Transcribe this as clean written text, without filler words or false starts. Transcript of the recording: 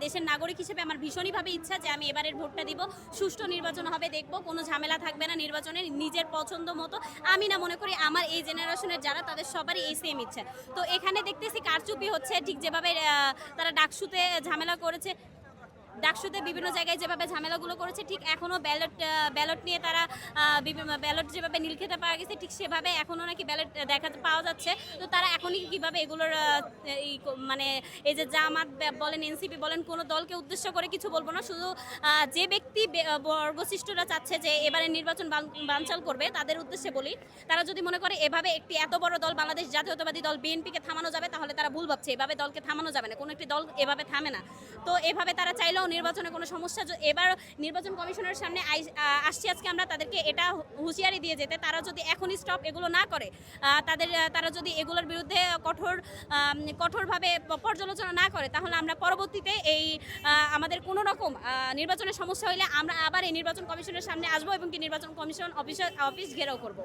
দেশের নাগরিক হিসেবে আমার ভীষণইভাবে ইচ্ছা যে আমি এবারের ভোটটা দিব, সুষ্ঠু নির্বাচন হবে, দেখব কোনো ঝামেলা থাকবে না নির্বাচনে, নিজের পছন্দ মতো। আমি না মনে করি আমার এই জেনারেশনের যারা তাদের সবারই এই সেম ইচ্ছা। তো এখানে দেখতেছি কারচুপি হচ্ছে, ঠিক যেভাবে তারা ডাকসুতে ঝামেলা করেছে, ডাকসুতে বিভিন্ন জায়গায় যেভাবে ঝামেলাগুলো করেছে, ঠিক এখনও ব্যালট নিয়ে তারা ব্যালট যেভাবে নীল খেতে পাওয়া গেছে, ঠিক সেভাবে এখনও নাকি ব্যালট দেখাতে পাওয়া যাচ্ছে। তো তারা এখনই কীভাবে এগুলোর মানে এই যে জামাত বলেন, এনসিপি বলেন, কোনো দলকে উদ্দেশ্য করে কিছু বলবো না, শুধু যে ব্যক্তি বর্গশিষ্টরা চাচ্ছে যে এবারে নির্বাচন বানচাল করবে তাদের উদ্দেশ্যে বলি, তারা যদি মনে করে এভাবে একটি এত বড় দল বাংলাদেশ জাতীয়তাবাদী দল বিএনপিকে থামানো যাবে, তাহলে তারা ভুল ভাবছে। এভাবে দলকে থামানো যাবে না, কোনো একটি দল এভাবে থামে না। তো এভাবে তারা চাইলেও নির্বাচনে কোনো সমস্যা, এবার নির্বাচন কমিশনের সামনে আসছি আজকে আমরা তাদেরকে এটা হুঁশিয়ারি দিয়ে যেতে, তারা যদি এখনই স্টপ এগুলো না করে, তারা যদি এগুলোর বিরুদ্ধে কঠোরভাবে পর্যালোচনা না করে, তাহলে আমরা পরবর্তীতে এই আমাদের কোনো রকম নির্বাচনের সমস্যা হলে আমরা আবার এই নির্বাচন কমিশনের সামনে আসবো এবং কি নির্বাচন কমিশন অফিস ঘেরাও করব।